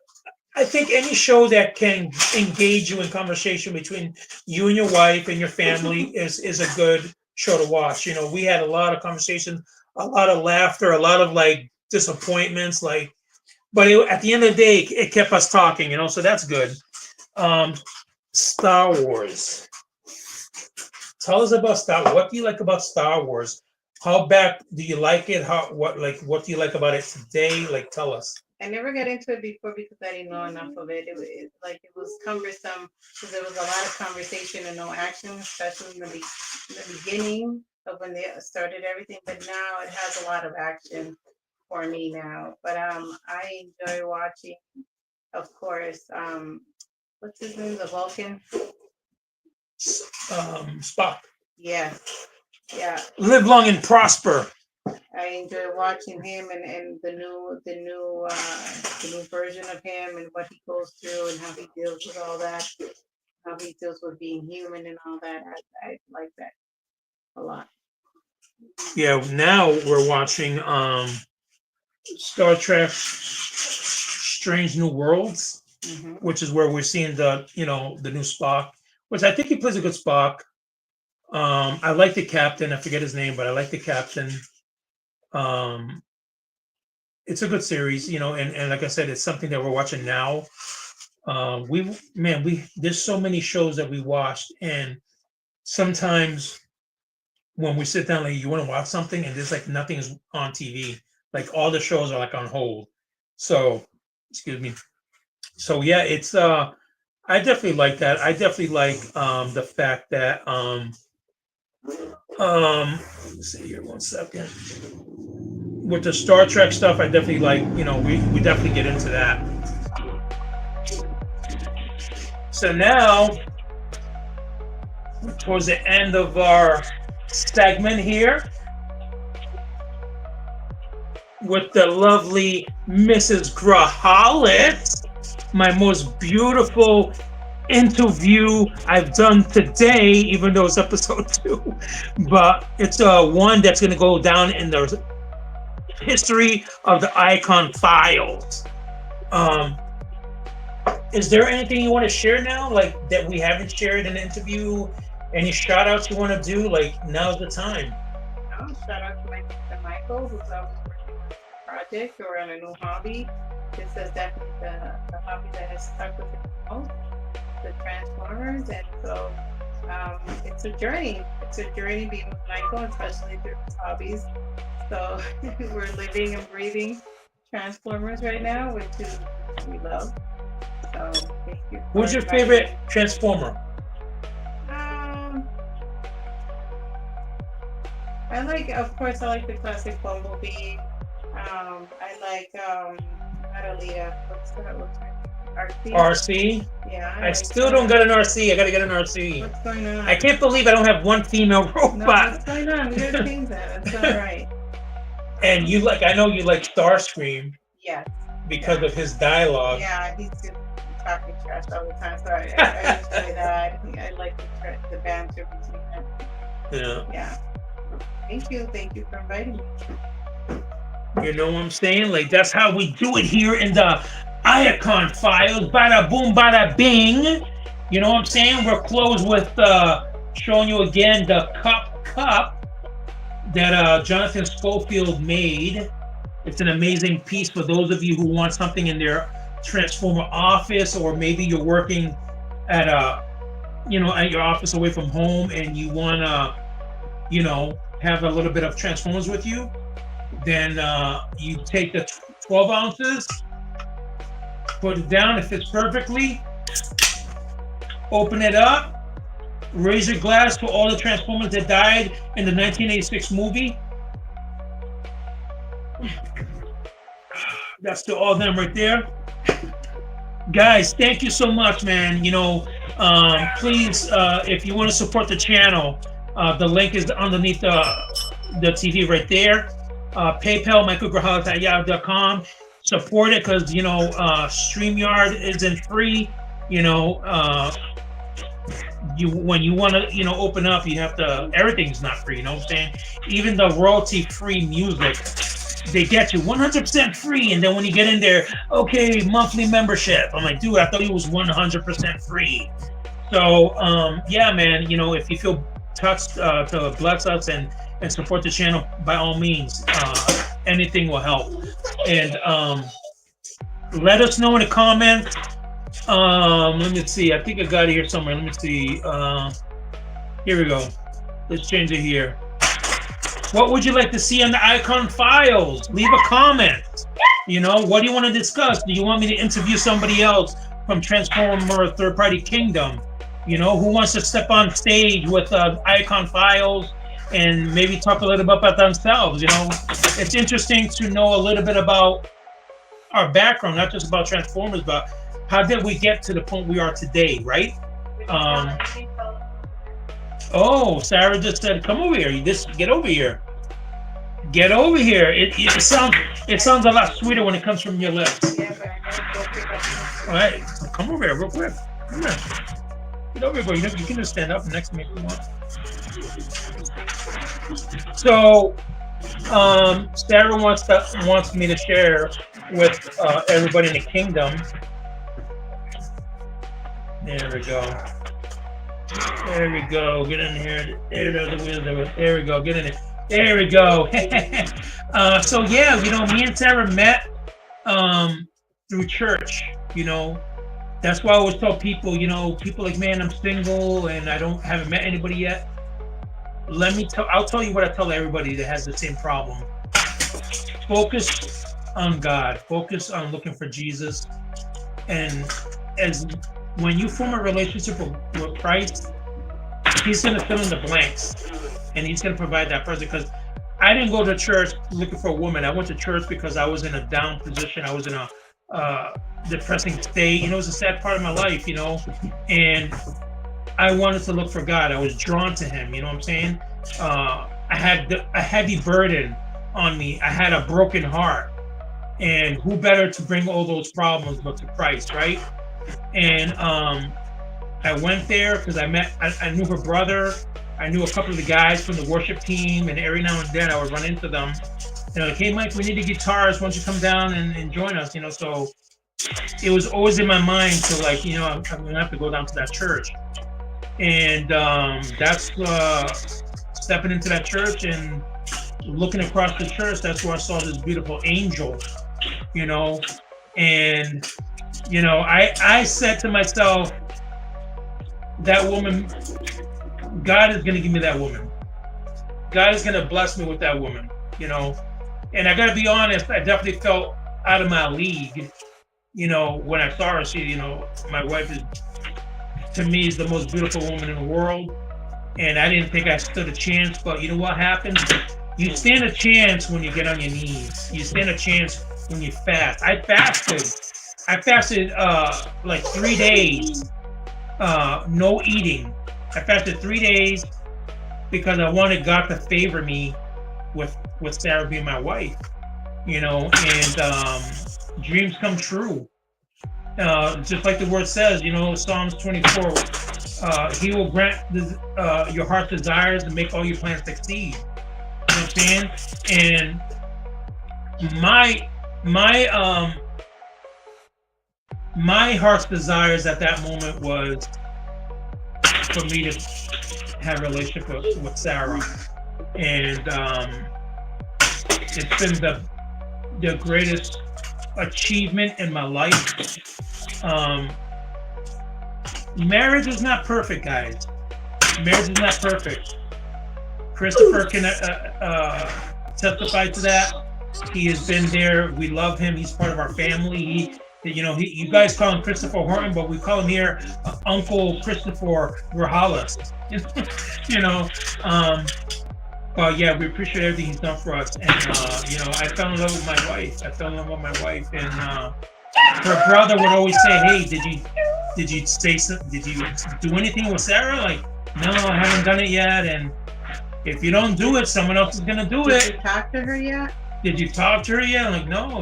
I think any show that can engage you in conversation between you and your wife and your family is a good show to watch. We had a lot of conversations, a lot of laughter, a lot of like disappointments, but at the end of the day, it kept us talking, so that's good. Star Wars. Tell us about Star Wars. What do you like about Star Wars? How back do you like it? What do you like about it today? Like, tell us. I never got into it before because I didn't know enough of it. It was cumbersome because there was a lot of conversation and no action, especially in the beginning of when they started everything. But now it has a lot of action for me now. But I enjoy watching, of course. What's his name? The Vulcan. Spock. Yeah. Live long and prosper. I enjoy watching him and the new version of him and what he goes through and how he deals with all that, how he deals with being human and all that. I like that a lot. Yeah, now we're watching Star Trek Strange New Worlds, which is where we're seeing the new Spock, which I think he plays a good Spock. I like the captain. I forget his name, but I like the captain. Um, it's a good series, and like I said, it's something that we're watching now. We there's so many shows that we watched, and sometimes when we sit down, like you want to watch something, and there's like nothing is on TV, like all the shows are like on hold. So, excuse me. So yeah, it's I definitely like that. I definitely like the fact that let's see here 1 second. With the Star Trek stuff, I definitely like, we definitely get into that. So now, towards the end of our segment here, with the lovely Mrs. Grajales, my most beautiful interview I've done today, even though it's episode 2. But it's one that's going to go down in the history of the Iacon files. Is there anything you want to share now, like that we haven't shared in the interview? Any shout outs you want to do? Like, now's the time. Shout out to my sister Michael, who's always working on a project or on a new hobby. This is definitely the hobby that has stuck with me the most, the Transformers. And so it's a journey. It's a journey being with Michael, especially through his hobbies. So we're living and breathing Transformers right now, which is we love. So thank you. What's your favorite Transformer? I like, of course, I like the classic Bumblebee. I like Natalia. What's her name? RC? Yeah. I still don't get an RC. I gotta get an RC. What's going on? I can't believe I don't have one female robot. No, what's going on? We gotta change that. That's all right. And I know you like Starscream. Yes. Because of his dialogue. Yeah, he's just talking trash all the time. So I enjoy that. I like the banter between them. Yeah. Yeah. Thank you for inviting me. You know what I'm saying? Like, that's how we do it here in the Iacon files. Bada boom, bada bing. You know what I'm saying? We're closed with showing you again the cup that Jonathan Schofield made. It's an amazing piece for those of you who want something in their Transformer office, or maybe you're working at at your office away from home and you want to, have a little bit of Transformers with you. Then you take the 12 ounces, put it down, it fits perfectly. Open it up, raise your glass to all the Transformers that died in the 1986 movie. That's to all of them right there. Guys, thank you so much, man. Please, if you want to support the channel, the link is underneath the TV right there. PayPal, michaelgrajales@yahoo.com. Support it because, StreamYard isn't free. When you want to, open up, you have to, everything's not free, you know what I'm saying? Even the royalty-free music, they get you 100% free, and then when you get in there, okay, monthly membership. I'm like, dude, I thought it was 100% free. So, yeah, man, if you feel touched to bless us and support the channel, by all means, anything will help. And let us know in the comments. Let me see. I think I got it here somewhere. Let me see. Here we go. Let's change it here. What would you like to see on the Iacon files? Leave a comment. What do you want to discuss? Do you want me to interview somebody else from Transformer Third Party Kingdom? Who wants to step on stage with Iacon files and maybe talk a little bit about themselves? It's interesting to know a little bit about our background, not just about Transformers, but how did we get to the point we are today, right? Oh, Sarah just said, "Come over here. Get over here. Get over here." It sounds a lot sweeter when it comes from your lips. All right, come over here real quick. Come here. Get over here, bro. You can just stand up next to me if you want. So, Sarah wants me to share with everybody in the kingdom. There we go. There we go. Get in here. There we go. Get in there. There we go. So yeah, me and Sarah met through church. That's why I always tell people, people like, man, I'm single and I don't haven't met anybody yet. I'll tell you what I tell everybody that has the same problem. Focus on God. Focus on looking for Jesus. And as when you form a relationship with Christ, He's gonna fill in the blanks, and He's gonna provide that person. Because I didn't go to church looking for a woman. I went to church because I was in a down position. I was in a depressing state. It was a sad part of my life. And I wanted to look for God. I was drawn to Him. You know what I'm saying? I had a heavy burden on me. I had a broken heart, and who better to bring all those problems but to Christ, right? And I went there because I knew her brother. I knew a couple of the guys from the worship team, and every now and then I would run into them. They're like, "Hey, Mike, we need a guitarist. Why don't you come down and join us?" So it was always in my mind to I'm gonna have to go down to that church, and that's stepping into that church and looking across the church. That's where I saw this beautiful angel, and I said to myself, that woman, God is going to give me that woman. God is going to bless me with that woman, And I got to be honest, I definitely felt out of my league, when I saw her. She, my wife is, to me, is the most beautiful woman in the world. And I didn't think I stood a chance, but you know what happens? You stand a chance when you get on your knees. You stand a chance when you fast. I fasted like 3 days, no eating. I fasted 3 days because I wanted God to favor me with Sarah being my wife, and dreams come true. Just like the word says, Psalms 24, He will grant your heart's desires and make all your plans succeed. You know what I'm saying? And my heart's desires at that moment was for me to have a relationship with Sarah, and it's been the greatest achievement in my life. Marriage is not perfect, guys. Marriage is not perfect. Christopher can testify to that. He has been there. We love him. He's part of our family. You guys call him Christopher Horton, but we call him here Uncle Christopher Grajales. But yeah, we appreciate everything he's done for us. And I fell in love with my wife. And her brother would always say, "Hey, did you do anything with Sarah?" Like, "No, I haven't done it yet." And if you don't do it, someone else is gonna do it. Did you talk to her yet? Did you talk to her yet? I'm like, no,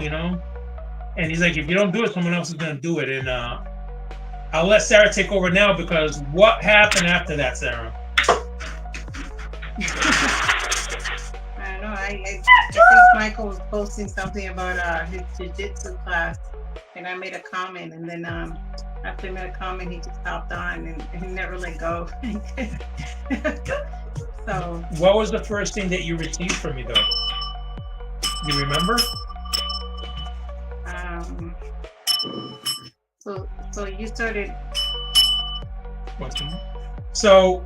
And he's like, if you don't do it, someone else is gonna do it. And I'll let Sarah take over now, because what happened after that, Sarah? I don't know. I think Michael was posting something about his jiu-jitsu class, and I made a comment, and then after I made a comment, he just hopped on and he never let go. So what was the first thing that you received from me, though? You remember? So you started. So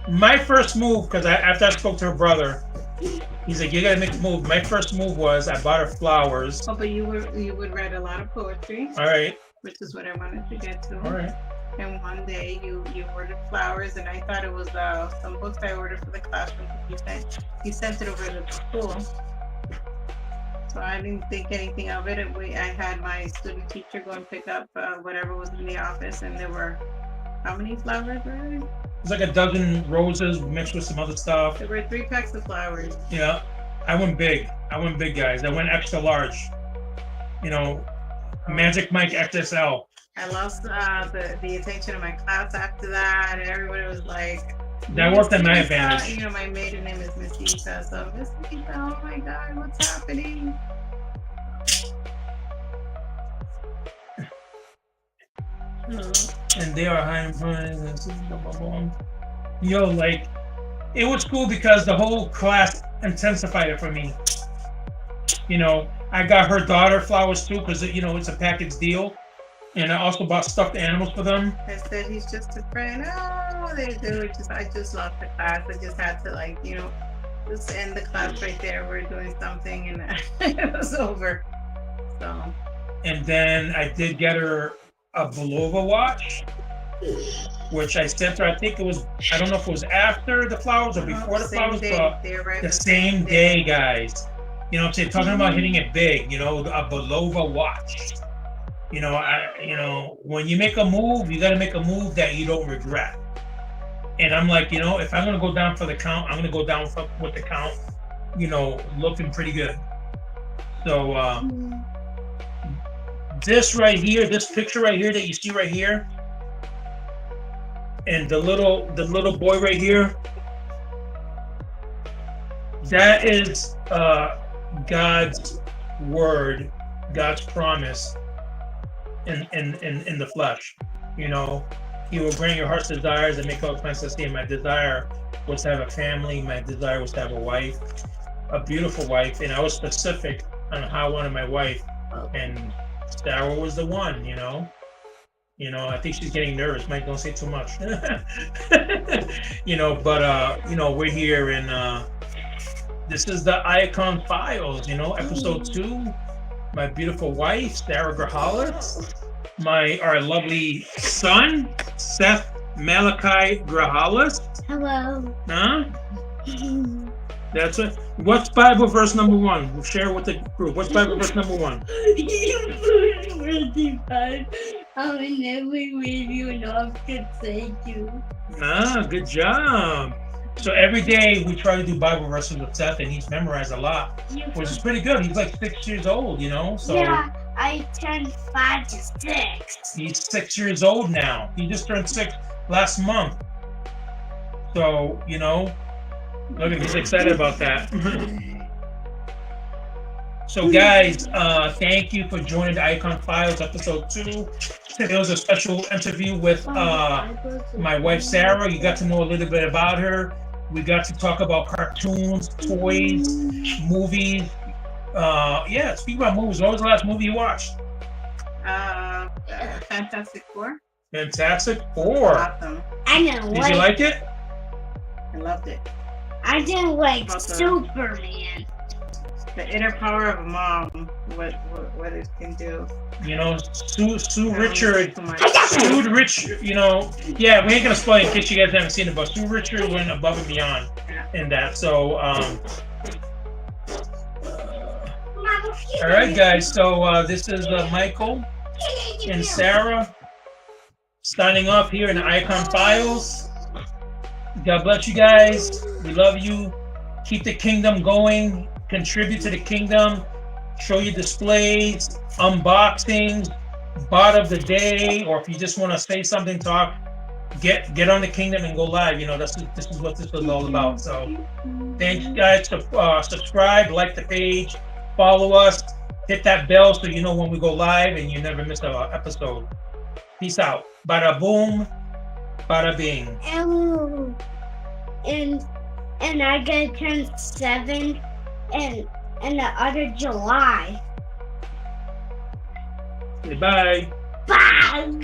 my first move, because after I spoke to her brother, he's like, "You gotta make a move." My first move was I bought her flowers. Oh, but you would read a lot of poetry. All right. Which is what I wanted to get to. All right. And one day you ordered flowers, and I thought it was some books I ordered for the classroom. You sent it over to the school. So I didn't think anything of it. I had my student teacher go and pick up whatever was in the office, and there were, how many flowers were there? It was like a dozen roses mixed with some other stuff. There were 3 packs of flowers. Yeah, I went big, guys. I went extra large. Magic Mike XSL. I lost the attention of my class after that, and everybody was like, that worked in my advantage. My maiden name is Miss Issa, so Miss Issa, oh my God, what's happening? And they are high in price. Like, it was cool because the whole class intensified it for me. You know, I got her daughter flowers too because it's a package deal, and I also bought stuffed animals for them. I said he's just a friend. Oh, they were just. I just love the class. I just had to just end the class right there. We're doing something, and it was over. So. And then I did get her a Belova watch, which I sent her. I think it was. I don't know if it was after the flowers or before the flowers, but the same day, guys. You know what I'm saying? Talking about hitting it big. A Belova watch. When you make a move, you got to make a move that you don't regret. And I'm like, if I'm gonna go down for the count, I'm gonna go down with the count. Looking pretty good. So this right here, this picture right here that you see right here, and the little boy right here, that is God's word, God's promise in the flesh. He will grant your heart's desires and make all plans to see. And my desire was to have a family. My desire was to have a wife, a beautiful wife. And I was specific on how I wanted my wife. And Sara was the one, I think she's getting nervous. Mike, don't say too much. But we're here, and this is the Iacon Files, episode 2. My beautiful wife, Sara Grajales. Our lovely son, Seth Malachi Grajales. Hello. Huh? That's it. What's Bible verse number 1? We'll share with the group. What's Bible verse number 1? I will never leave you enough to thank you. Good job. So every day we try to do Bible verses with Seth, and he's memorized a lot, which is pretty good. He's like 6 years old, So yeah, I turned 5 to 6. He's 6 years old now. He just turned 6 last month. So look, he's excited about that. So guys, thank you for joining the Iacon Files episode 2. It was a special interview with my wife Sara. You got to know a little bit about her. We got to talk about cartoons, toys, movies. Speak about movies. What was the last movie you watched? Fantastic Four. Fantastic Four. Awesome. Did you like it? I loved it. I didn't like Superman. The inner power of a mom, what it can do. Sue Richard, we ain't gonna spoil it in case you guys haven't seen it, but Sue Richard went above and beyond in that. So, all right, guys. So this is Michael and Sara signing off here in the Iacon Files. God bless you guys. We love you. Keep the kingdom going. Contribute to the kingdom. Show your displays, unboxings, bot of the day, or if you just want to say something, talk, get on the kingdom and go live. This is what this was all about. So thanks, guys. Subscribe, like the page, follow us, hit that bell so you know when we go live and you never miss an episode. Peace out. Bada boom, bada bing. And I gotta turn 7 and the other July. Say bye. Bye.